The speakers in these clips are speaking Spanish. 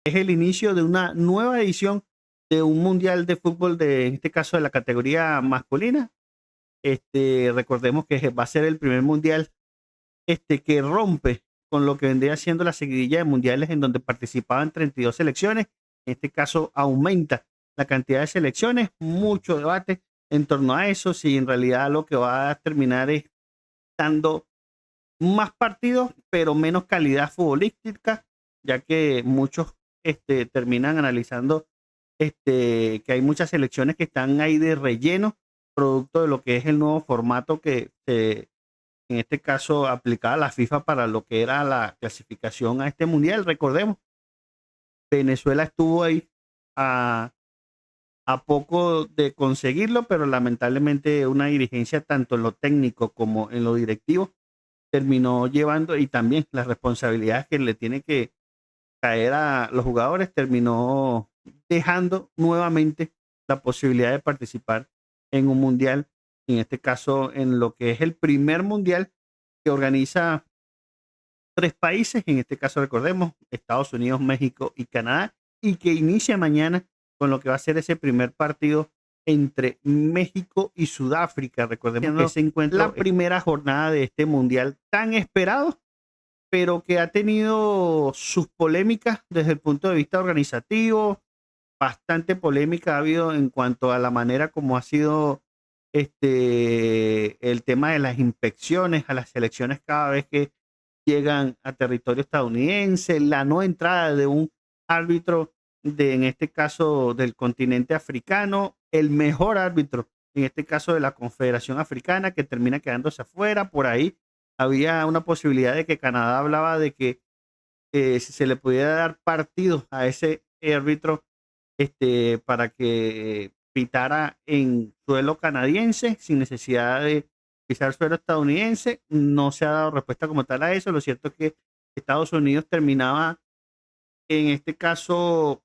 es el inicio de una nueva edición de un mundial de fútbol, en este caso de la categoría masculina. Recordemos que va a ser el primer mundial que rompe con lo que vendría siendo la seguidilla de mundiales en donde participaban 32 selecciones. En este caso aumenta la cantidad de selecciones, mucho debate en torno a eso, si en realidad lo que va a terminar es dando más partidos, pero menos calidad futbolística, ya que muchos terminan analizando que hay muchas selecciones que están ahí de relleno, producto de lo que es el nuevo formato que en este caso aplicaba la FIFA para lo que era la clasificación a este mundial. Recordemos, Venezuela estuvo ahí a, a poco de conseguirlo, pero lamentablemente una dirigencia tanto en lo técnico como en lo directivo terminó llevando, y también las responsabilidades que le tiene que caer a los jugadores, terminó dejando nuevamente la posibilidad de participar en un mundial, en este caso en lo que es el primer mundial que organiza tres países, en este caso recordemos Estados Unidos, México y Canadá, y que inicia mañana con lo que va a ser ese primer partido entre México y Sudáfrica. Recordemos que se encuentra la primera jornada de este mundial tan esperado, pero que ha tenido sus polémicas desde el punto de vista organizativo. Bastante polémica ha habido en cuanto a la manera como ha sido el tema de las inspecciones a las selecciones cada vez que llegan a territorio estadounidense, la no entrada de un árbitro en este caso del continente africano, el mejor árbitro, en este caso de la Confederación Africana, que termina quedándose afuera. Por ahí había una posibilidad de que Canadá hablaba de que si se le pudiera dar partido a ese árbitro para que pitara en suelo canadiense sin necesidad de pisar suelo estadounidense. No se ha dado respuesta como tal a eso. Lo cierto es que Estados Unidos terminaba, en este caso,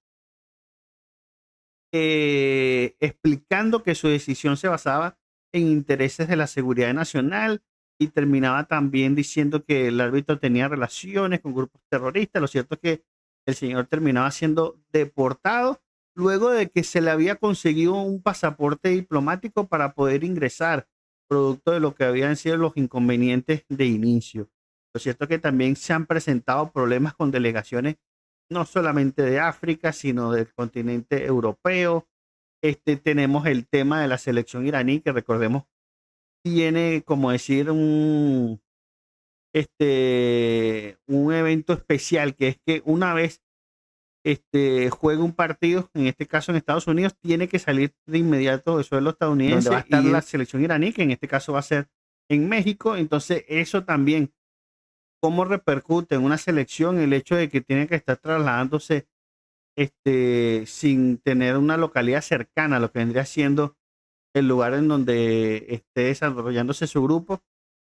explicando que su decisión se basaba en intereses de la seguridad nacional, y terminaba también diciendo que el árbitro tenía relaciones con grupos terroristas. Lo cierto es que el señor terminaba siendo deportado luego de que se le había conseguido un pasaporte diplomático para poder ingresar, producto de lo que habían sido los inconvenientes de inicio. Lo cierto es que también se han presentado problemas con delegaciones no solamente de África, sino del continente europeo. Tenemos el tema de la selección iraní, que recordemos tiene, como decir, un evento especial, que es que una vez juega un partido, en este caso en Estados Unidos, tiene que salir de inmediato de suelo estadounidense, donde va a estar la selección iraní, que en este caso va a ser en México. Entonces, eso también, cómo repercute en una selección el hecho de que tiene que estar trasladándose sin tener una localidad cercana a lo que vendría siendo el lugar en donde esté desarrollándose su grupo.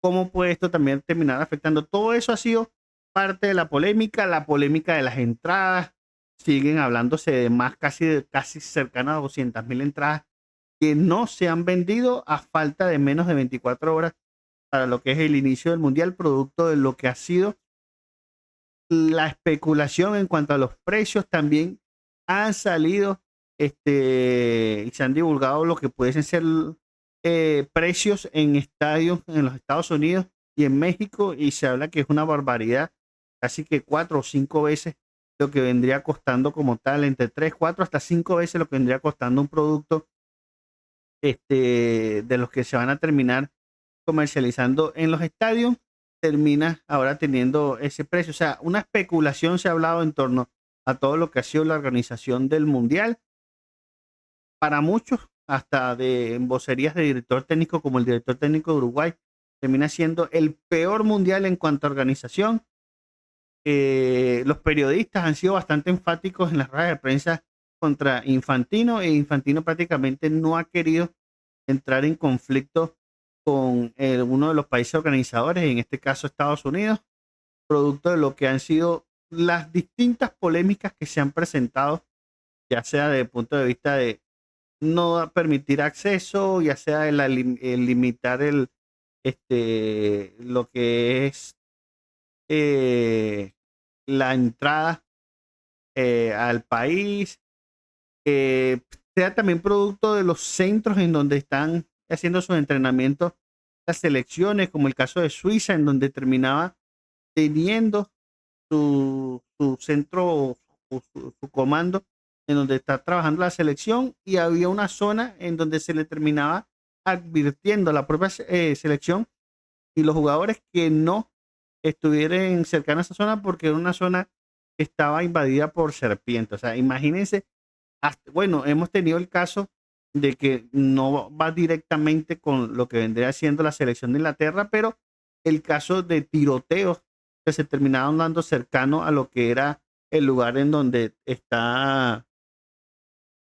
¿Cómo puede esto también terminar afectando? Todo eso ha sido parte de la polémica de las entradas. Siguen hablándose de más, casi cercano a 200.000 entradas que no se han vendido a falta de menos de 24 horas para lo que es el inicio del mundial, producto de lo que ha sido la especulación en cuanto a los precios. También han salido y se han divulgado lo que pueden ser precios en estadios en los Estados Unidos y en México, y se habla que es una barbaridad, casi que 4 o 5 veces lo que vendría costando como tal, entre 3, 4 hasta 5 veces lo que vendría costando un producto de los que se van a terminar comercializando en los estadios, termina ahora teniendo ese precio. O sea, una especulación se ha hablado en torno a todo lo que ha sido la organización del mundial. Para muchos, hasta de vocerías de director técnico, como el director técnico de Uruguay, termina siendo el peor mundial en cuanto a organización. Los periodistas han sido bastante enfáticos en las ruedas de prensa contra Infantino, e Infantino prácticamente no ha querido entrar en conflicto con uno de los países organizadores, en este caso Estados Unidos, producto de lo que han sido las distintas polémicas que se han presentado, ya sea desde el punto de vista de no permitir acceso, ya sea el limitar lo que es la entrada al país, sea también producto de los centros en donde están haciendo sus entrenamientos las selecciones, como el caso de Suiza, en donde terminaba teniendo su centro, su comando, en donde está trabajando la selección, y había una zona en donde se le terminaba advirtiendo a la propia selección y los jugadores que no estuvieran cercanos a esa zona porque era una zona que estaba invadida por serpientes. O sea, imagínense, bueno, hemos tenido el caso de que no va directamente con lo que vendría siendo la selección de Inglaterra, pero el caso de tiroteos que se terminaron dando cercano a lo que era el lugar en donde está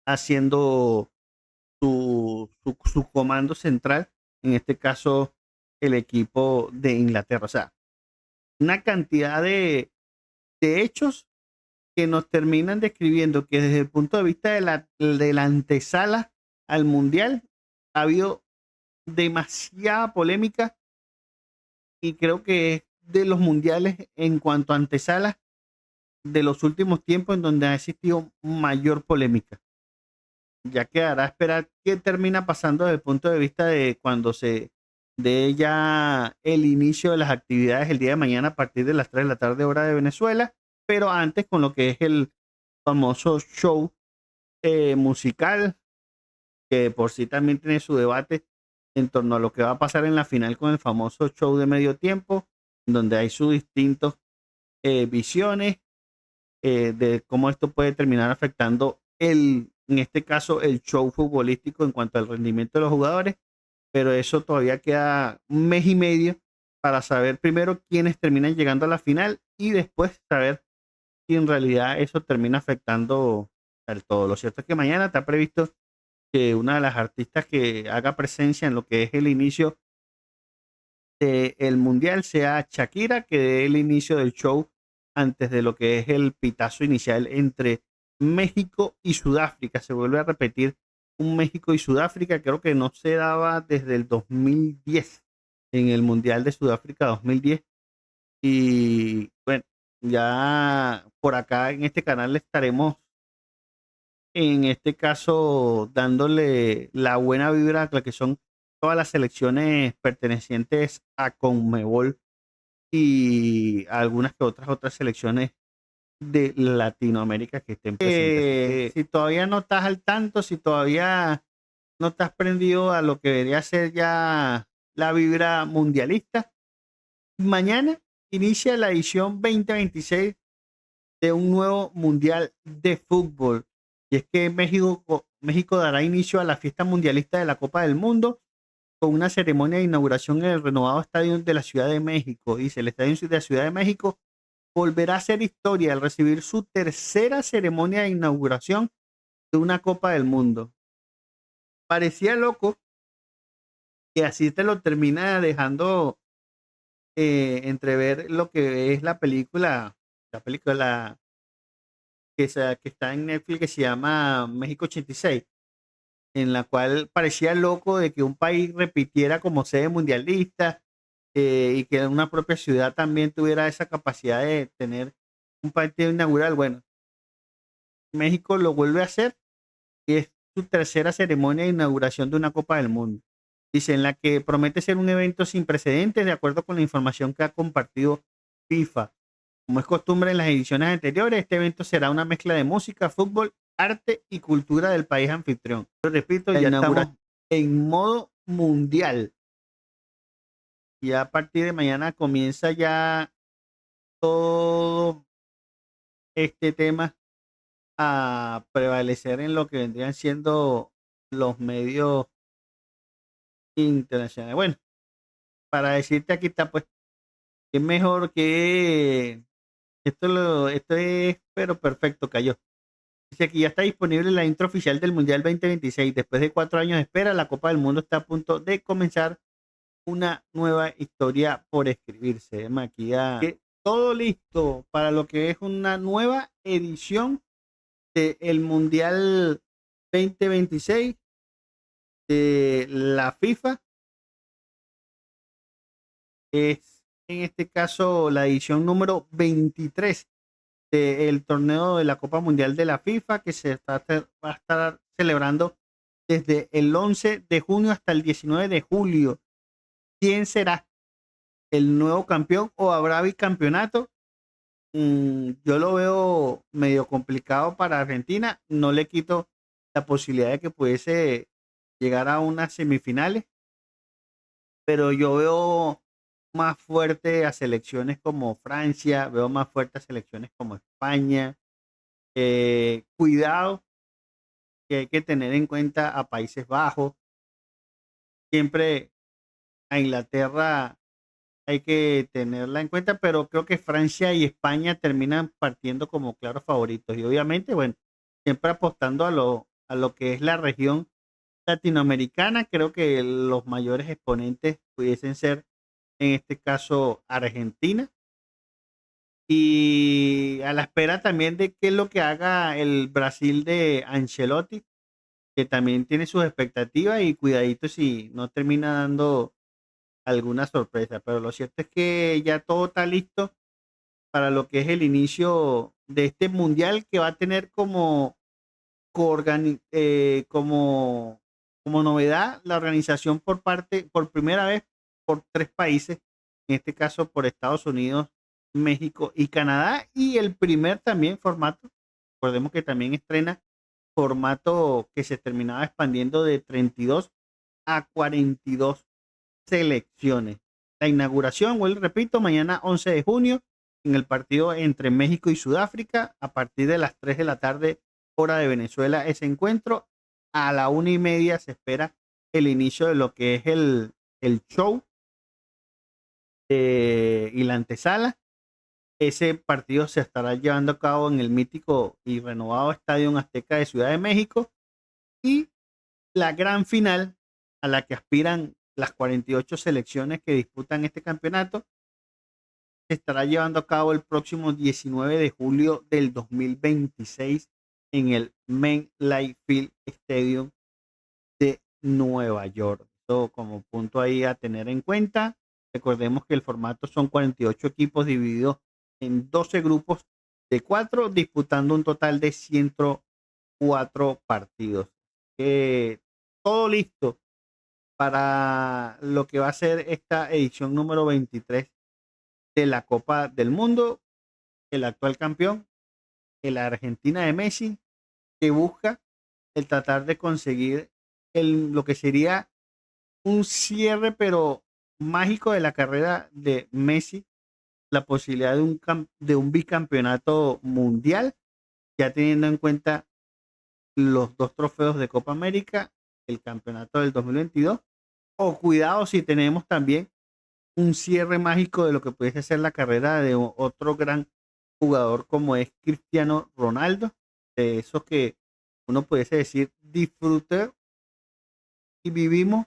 haciendo su comando central, en este caso el equipo de Inglaterra. O sea, una cantidad de hechos que nos terminan describiendo que desde el punto de vista de la antesala al mundial ha habido demasiada polémica, y creo que es de los mundiales en cuanto a antesala de los últimos tiempos en donde ha existido mayor polémica. Ya quedará a esperar qué termina pasando desde el punto de vista de cuando se dé ya el inicio de las actividades el día de mañana a partir de las 3 de la tarde hora de Venezuela, pero antes con lo que es el famoso show musical, que por sí también tiene su debate en torno a lo que va a pasar en la final con el famoso show de medio tiempo, donde hay sus distintos visiones de cómo esto puede terminar afectando en este caso, el show futbolístico en cuanto al rendimiento de los jugadores, pero eso todavía queda un mes y medio para saber primero quiénes terminan llegando a la final y después saber si en realidad eso termina afectando al todo. Lo cierto es que mañana está previsto que una de las artistas que haga presencia en lo que es el inicio del mundial sea Shakira, que dé el inicio del show antes de lo que es el pitazo inicial entre México y Sudáfrica. Se vuelve a repetir un México y Sudáfrica, creo que no se daba desde el 2010, en el Mundial de Sudáfrica 2010. Y bueno, ya por acá en este canal le estaremos, en este caso, dándole la buena vibra a lo que son todas las selecciones pertenecientes a Conmebol y algunas que otras selecciones de Latinoamérica que estén presentes. Si todavía no estás al tanto, si todavía no estás prendido a lo que debería ser ya la vibra mundialista, mañana inicia la edición 2026 de un nuevo mundial de fútbol. Y es que México dará inicio a la fiesta mundialista de la Copa del Mundo con una ceremonia de inauguración en el renovado estadio de la Ciudad de México. Dice, el estadio de la Ciudad de México volverá a hacer historia al recibir su tercera ceremonia de inauguración de una Copa del Mundo. Parecía loco que así te lo termina dejando entrever lo que es la película que está en Netflix, que se llama México 86, en la cual parecía loco de que un país repitiera como sede mundialista, y que una propia ciudad también tuviera esa capacidad de tener un partido inaugural. Bueno, México lo vuelve a hacer y es su tercera ceremonia de inauguración de una Copa del Mundo. Dice, en la que promete ser un evento sin precedentes de acuerdo con la información que ha compartido FIFA. Como es costumbre en las ediciones anteriores, este evento será una mezcla de música, fútbol, arte y cultura del país anfitrión. Lo repito, ya estamos en modo mundial. Y a partir de mañana comienza ya todo este tema a prevalecer en lo que vendrían siendo los medios internacionales. Bueno, para decirte aquí está, pues, es mejor que esto es, pero perfecto, cayó. Dice que ya está disponible la intro oficial del Mundial 2026. Después de 4 años de espera, la Copa del Mundo está a punto de comenzar una nueva historia por escribirse. Maquilla que todo listo para lo que es una nueva edición del Mundial 2026 de la FIFA. Es en este caso la edición número 23 el torneo de la Copa Mundial de la FIFA que va a estar celebrando desde el 11 de junio hasta el 19 de julio. ¿Quién será el nuevo campeón o habrá bicampeonato? Yo lo veo medio complicado para Argentina. No le quito la posibilidad de que pudiese llegar a unas semifinales, pero yo veo más fuerte a selecciones como Francia, veo más fuerte a selecciones como España. Cuidado que hay que tener en cuenta a Países Bajos, siempre a Inglaterra hay que tenerla en cuenta, pero creo que Francia y España terminan partiendo como claros favoritos. Y obviamente, bueno, siempre apostando a lo que es la región latinoamericana, creo que los mayores exponentes pudiesen ser, en este caso, Argentina. Y a la espera también de qué es lo que haga el Brasil de Ancelotti, que también tiene sus expectativas y cuidadito si no termina dando alguna sorpresa. Pero lo cierto es que ya todo está listo para lo que es el inicio de este mundial que va a tener como, como novedad la organización por primera vez por tres países, en este caso por Estados Unidos, México y Canadá, y el primer también formato, recordemos que también estrena formato que se terminaba expandiendo de 32 a 42 selecciones. La inauguración, vuelvo y repito, mañana 11 de junio en el partido entre México y Sudáfrica a partir de las 3 de la tarde, hora de Venezuela, ese encuentro. A la 1:30 se espera el inicio de lo que es el show y la antesala. Ese partido se estará llevando a cabo en el mítico y renovado Estadio Azteca de Ciudad de México, y la gran final a la que aspiran las 48 selecciones que disputan este campeonato se estará llevando a cabo el próximo 19 de julio del 2026 en el MetLife Field Stadium de Nueva York. Esto como punto ahí a tener en cuenta. Recordemos que el formato son 48 equipos divididos en 12 grupos de 4, disputando un total de 104 partidos. Todo listo para lo que va a ser esta edición número 23 de la Copa del Mundo. El actual campeón, el Argentina de Messi, que busca el tratar de conseguir lo que sería un cierre, pero mágico de la carrera de Messi, la posibilidad de un bicampeonato mundial, ya teniendo en cuenta los dos trofeos de Copa América, el campeonato del 2022, o cuidado si tenemos también un cierre mágico de lo que pudiese ser la carrera de otro gran jugador como es Cristiano Ronaldo, de esos que uno pudiese decir disfrutar y vivimos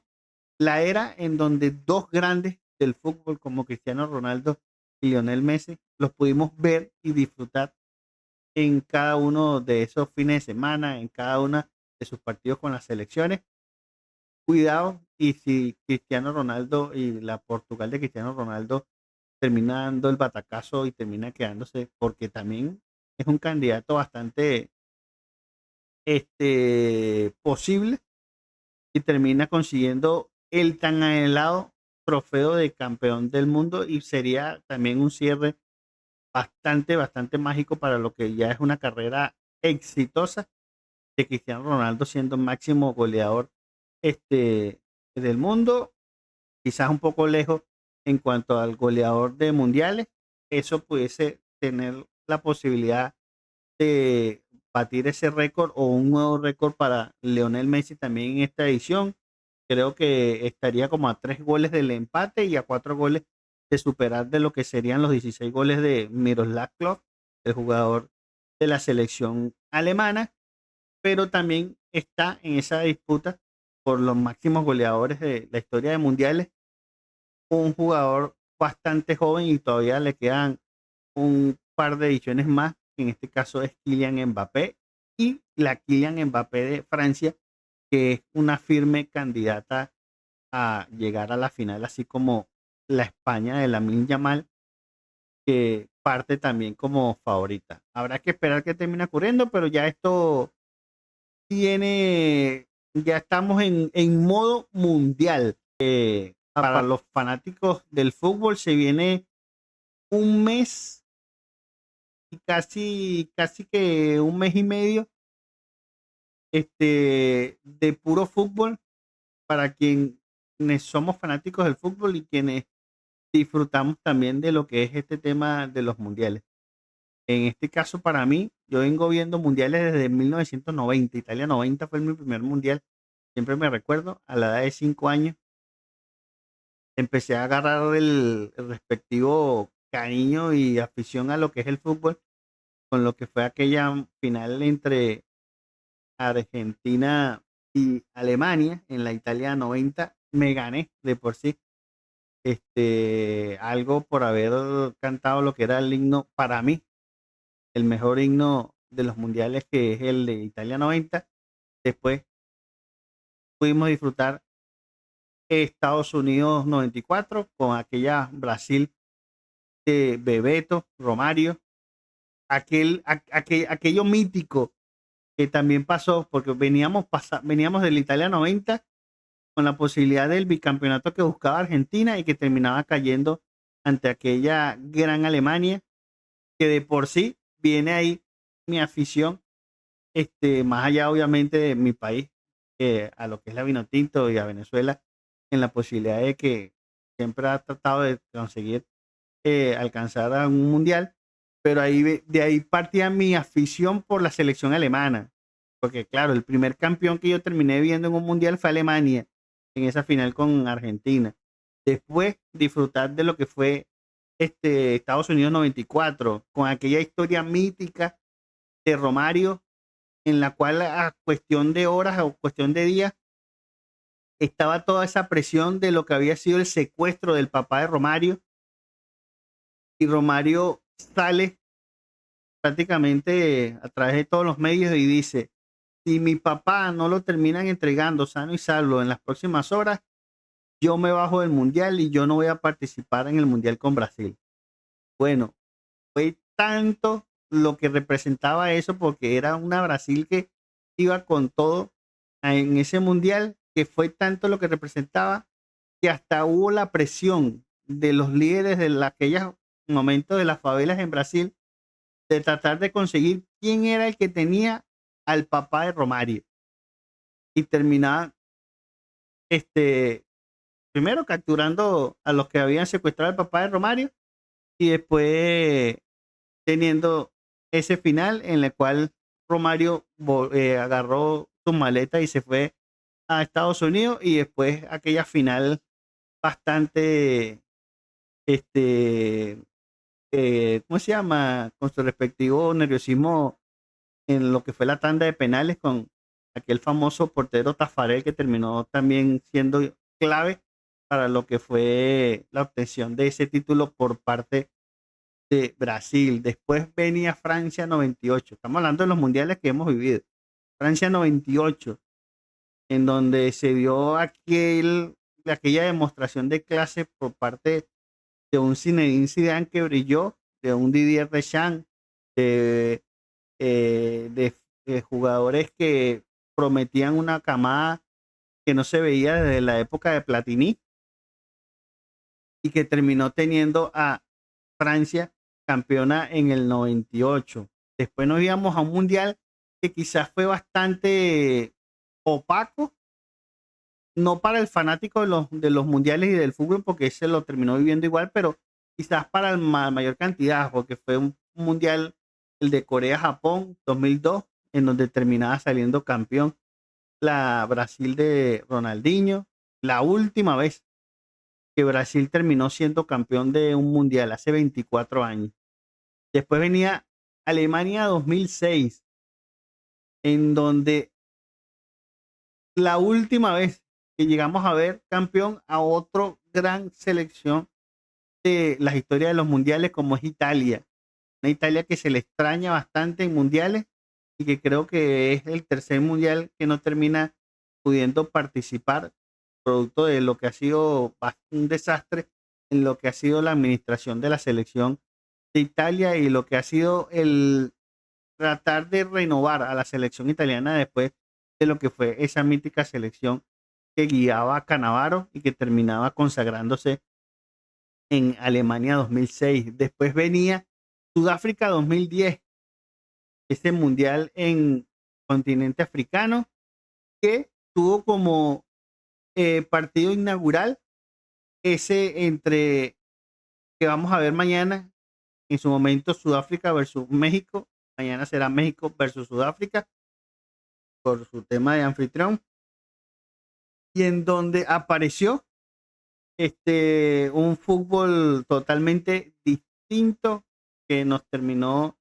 la era en donde dos grandes del fútbol como Cristiano Ronaldo y Lionel Messi los pudimos ver y disfrutar en cada uno de esos fines de semana, en cada una de sus partidos con las selecciones. Cuidado, y si Cristiano Ronaldo y la Portugal de Cristiano Ronaldo termina dando el batacazo y termina quedándose, porque también es un candidato bastante posible, y termina consiguiendo el tan anhelado trofeo de campeón del mundo, y sería también un cierre bastante mágico para lo que ya es una carrera exitosa de Cristiano Ronaldo siendo máximo goleador del mundo, quizás un poco lejos en cuanto al goleador de mundiales. Eso pudiese tener la posibilidad de batir ese récord o un nuevo récord para Lionel Messi también en esta edición. Creo que estaría como a 3 goles del empate y a 4 goles de superar de lo que serían los 16 goles de Miroslav Klose, el jugador de la selección alemana, pero también está en esa disputa por los máximos goleadores de la historia de mundiales, un jugador bastante joven y todavía le quedan un par de ediciones más. En este caso es Kylian Mbappé, y la Kylian Mbappé de Francia, que es una firme candidata a llegar a la final, así como la España de Lamine Yamal, que parte también como favorita. Habrá que esperar que termine ocurriendo, pero ya esto tiene, ya estamos en modo mundial. Para los fanáticos del fútbol se viene un mes y casi que un mes y medio de puro fútbol para quienes somos fanáticos del fútbol y quienes disfrutamos también de lo que es este tema de los mundiales. En este caso, para mí, yo vengo viendo mundiales desde 1990. Italia 90 fue mi primer mundial. Siempre me recuerdo, a la edad de 5 años, empecé a agarrar el respectivo cariño y afición a lo que es el fútbol, con lo que fue aquella final entre Argentina y Alemania en la Italia 90. Me gané de por sí. Algo por haber cantado lo que era el himno para mí, el mejor himno de los mundiales, que es el de Italia 90. Después pudimos disfrutar Estados Unidos 94 con aquella Brasil de Bebeto, Romario, aquello mítico que también pasó, porque veníamos del Italia 90 con la posibilidad del bicampeonato que buscaba Argentina y que terminaba cayendo ante aquella gran Alemania, que de por sí viene ahí mi afición, más allá obviamente de mi país, a lo que es la Vinotinto y a Venezuela, en la posibilidad de que siempre ha tratado de conseguir alcanzar a un mundial, pero de ahí partía mi afición por la selección alemana, porque claro, el primer campeón que yo terminé viendo en un mundial fue Alemania, en esa final con Argentina. Después disfrutar de lo que fue Estados Unidos 94, con aquella historia mítica de Romario, en la cual a cuestión de horas o cuestión de días estaba toda esa presión de lo que había sido el secuestro del papá de Romario, y Romario sale prácticamente a través de todos los medios y dice: si mi papá no lo terminan entregando sano y salvo en las próximas horas, yo me bajo del mundial y yo no voy a participar en el mundial con Brasil. Bueno, fue tanto lo que representaba eso, porque era una Brasil que iba con todo en ese mundial, que fue tanto lo que representaba que hasta hubo la presión de los líderes de aquellos momentos de las favelas en Brasil de tratar de conseguir quién era el que tenía al papá de Romario, y terminaban primero capturando a los que habían secuestrado al papá de Romario y después teniendo ese final en el cual Romario agarró su maleta y se fue a Estados Unidos, y después aquella final bastante, este, ¿cómo se llama? Con su respectivo nerviosismo en lo que fue la tanda de penales con aquel famoso portero Tafarel, que terminó también siendo clave para lo que fue la obtención de ese título por parte de Brasil. Después venía Francia 98. Estamos hablando de los mundiales que hemos vivido. Francia 98, en donde se dio aquella demostración de clase por parte de un Zinedine Zidane que brilló, de un Didier Deschamps, de, de jugadores que prometían una camada que no se veía desde la época de Platini, y que terminó teniendo a Francia campeona en el 98. Después nos íbamos a un mundial que quizás fue bastante opaco, no para el fanático de los mundiales y del fútbol, porque ese lo terminó viviendo igual, pero quizás para la mayor cantidad, porque fue un mundial, el de Corea-Japón 2002, en donde terminaba saliendo campeón la Brasil de Ronaldinho, la última vez que Brasil terminó siendo campeón de un mundial hace 24 años. Después venía Alemania 2006, en donde la última vez que llegamos a ver campeón a otro gran selección de las historias de los mundiales, como es Italia. Una Italia que se le extraña bastante en mundiales y que creo que es el tercer mundial que no termina pudiendo participar, producto de lo que ha sido un desastre en lo que ha sido la administración de la selección de Italia y lo que ha sido el tratar de renovar a la selección italiana después de lo que fue esa mítica selección que guiaba a Cannavaro y que terminaba consagrándose en Alemania 2006. Después venía Sudáfrica 2010, ese mundial en continente africano que tuvo como partido inaugural ese entre que vamos a ver mañana, en su momento Sudáfrica versus México, mañana será México versus Sudáfrica por su tema de anfitrión, y en donde apareció un fútbol totalmente distinto que nos terminó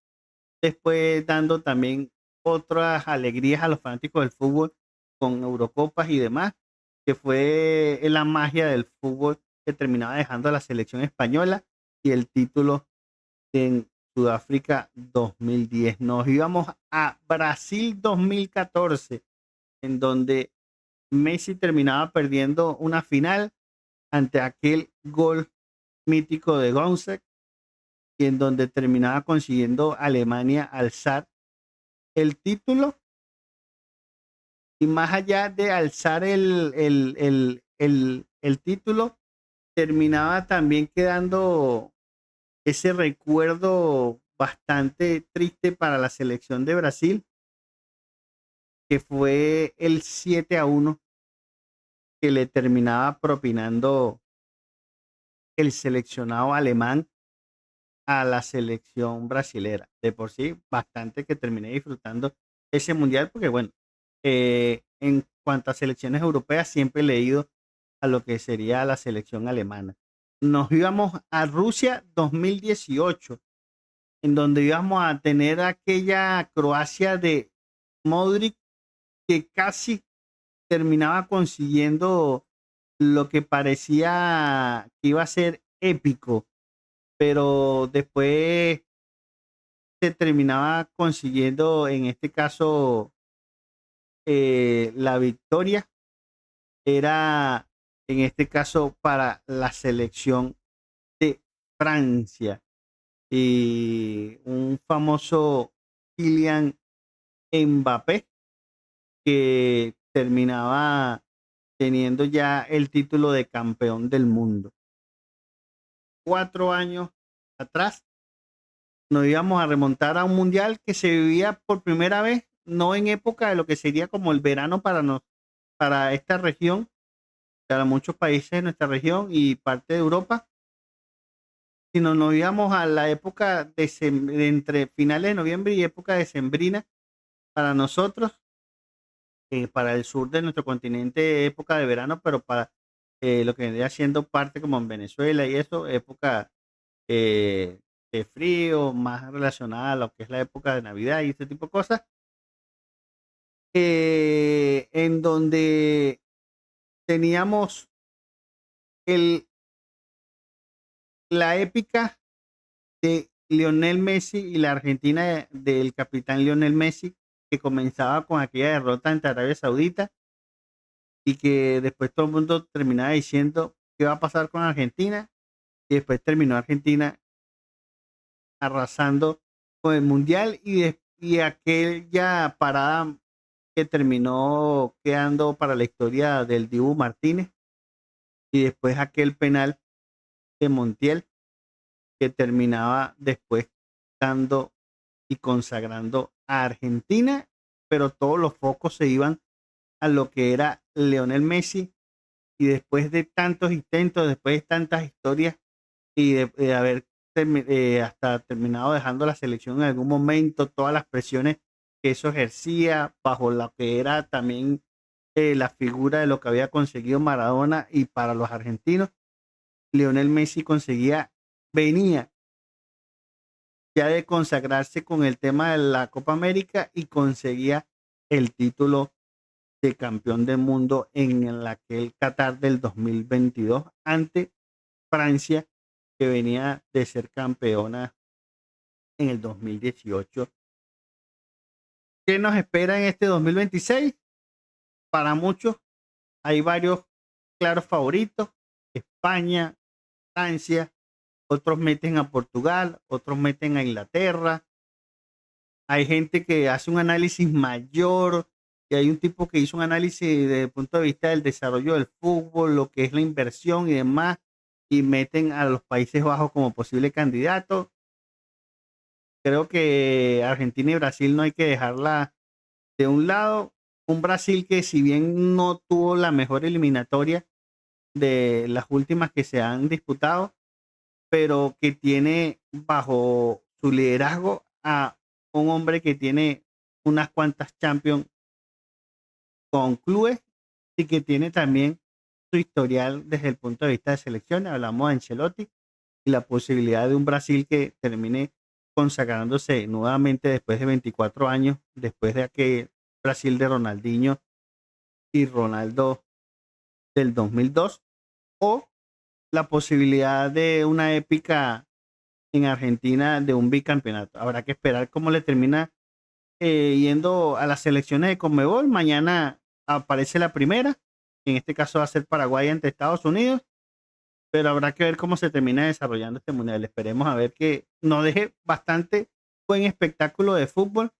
después dando también otras alegrías a los fanáticos del fútbol con Eurocopas y demás, que fue la magia del fútbol que terminaba dejando a la selección española y el título en Sudáfrica 2010. Nos íbamos a Brasil 2014, en donde Messi terminaba perdiendo una final ante aquel gol mítico de González y en donde terminaba consiguiendo Alemania alzar el título y más allá de alzar el título, terminaba también quedando ese recuerdo bastante triste para la selección de Brasil, que fue el 7-1 que le terminaba propinando el seleccionado alemán a la selección brasilera. De por sí, bastante que terminé disfrutando ese mundial, porque bueno, en cuanto a selecciones europeas, siempre he leído a lo que sería la selección alemana. Nos íbamos a Rusia 2018, en donde íbamos a tener aquella Croacia de Modric que casi terminaba consiguiendo lo que parecía que iba a ser épico, pero después se terminaba consiguiendo, en este caso, la victoria era, en este caso, para la selección de Francia y un famoso Kylian Mbappé que terminaba teniendo ya el título de campeón del mundo. 4 años atrás nos íbamos a remontar a un mundial que se vivía por primera vez, no en época de lo que sería como el verano para esta región, para muchos países de nuestra región y parte de Europa, sino nos íbamos a la época de entre finales de noviembre y época decembrina para nosotros, para el sur de nuestro continente, época de verano, pero para lo que vendría siendo parte como en Venezuela y eso, época eh, de frío, más relacionada a lo que es la época de Navidad y este tipo de cosas, en donde teníamos el, la épica de Lionel Messi y la Argentina del capitán Lionel Messi, que comenzaba con aquella derrota ante Arabia Saudita y que después todo el mundo terminaba diciendo qué va a pasar con Argentina y después terminó Argentina arrasando con el Mundial y aquella parada que terminó quedando para la historia del Dibu Martínez y después aquel penal de Montiel que terminaba después dando y consagrando a Argentina, pero todos los focos se iban a lo que era Lionel Messi y después de tantos intentos, después de tantas historias y de haber hasta terminado dejando la selección en algún momento, todas las presiones que eso ejercía bajo lo que era también la figura de lo que había conseguido Maradona y para los argentinos, Lionel Messi venía ya de consagrarse con el tema de la Copa América y conseguía el título de campeón del mundo en aquel Qatar del 2022 ante Francia, que venía de ser campeona en el 2018. ¿Qué nos espera en este 2026? Para muchos hay varios claros favoritos: España, Francia, otros meten a Portugal, otros meten a Inglaterra. Hay gente que hace un análisis mayor y hay un tipo que hizo un análisis desde el punto de vista del desarrollo del fútbol, lo que es la inversión y demás, y meten a los Países Bajos como posible candidato. Creo que Argentina y Brasil no hay que dejarla de un lado. Un Brasil que si bien no tuvo la mejor eliminatoria de las últimas que se han disputado, pero que tiene bajo su liderazgo a un hombre que tiene unas cuantas Champions con clubes y que tiene también su historial desde el punto de vista de selecciones. Hablamos de Ancelotti y la posibilidad de un Brasil que termine consagrándose nuevamente después de 24 años, después de aquel Brasil de Ronaldinho y Ronaldo del 2002, o la posibilidad de una épica en Argentina de un bicampeonato. Habrá que esperar cómo le termina yendo a las selecciones de Conmebol. Mañana aparece la primera, en este caso va a ser Paraguay ante Estados Unidos, pero habrá que ver cómo se termina desarrollando este mundial. Esperemos a ver que nos deje bastante buen espectáculo de fútbol.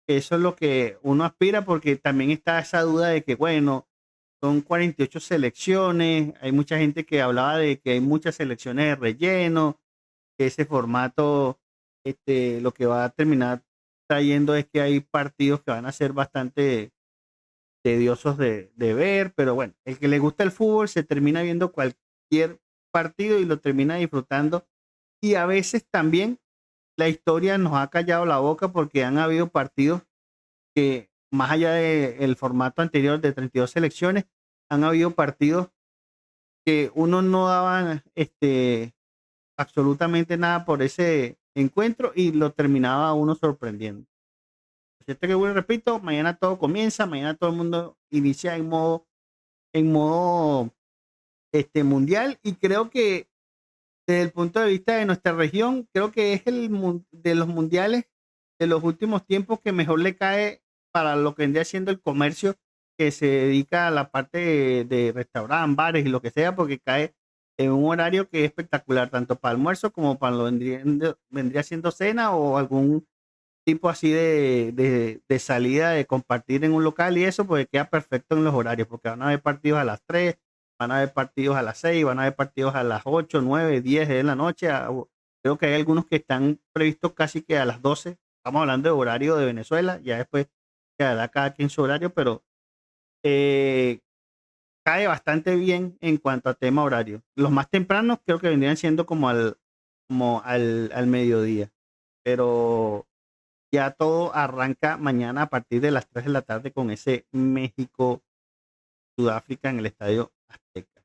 Eso es lo que uno aspira, porque también está esa duda de que, bueno, son 48 selecciones, hay mucha gente que hablaba de que hay muchas selecciones de relleno, que ese formato lo que va a terminar trayendo es que hay partidos que van a ser bastante tediosos de ver, pero bueno, el que le gusta el fútbol se termina viendo cualquier partido y lo termina disfrutando. Y a veces también la historia nos ha callado la boca porque han habido partidos que, más allá del formato anterior de 32 selecciones, han habido partidos que uno no daba absolutamente nada por ese encuentro y lo terminaba uno sorprendiendo. Cierto que bueno, repito, mañana todo comienza, mañana todo el mundo inicia en modo mundial, y creo que desde el punto de vista de nuestra región, creo que es de los mundiales de los últimos tiempos que mejor le cae para lo que vendría siendo el comercio que se dedica a la parte de restaurantes, bares y lo que sea, porque cae en un horario que es espectacular, tanto para almuerzo como para lo vendría siendo cena o algún tipo así de salida, de compartir en un local y eso, pues queda perfecto en los horarios, porque van a haber partidos a las 3, van a haber partidos a las 6, van a haber partidos a las 8, 9, 10 de la noche. Creo que hay algunos que están previstos casi que a las 12. Estamos hablando de horario de Venezuela, ya después quedará cada quien su horario, pero eh, cae bastante bien en cuanto a tema horario. Los más tempranos creo que vendrían siendo como al mediodía, pero ya todo arranca mañana a partir de las 3 de la tarde con ese México-Sudáfrica en el Estadio Azteca.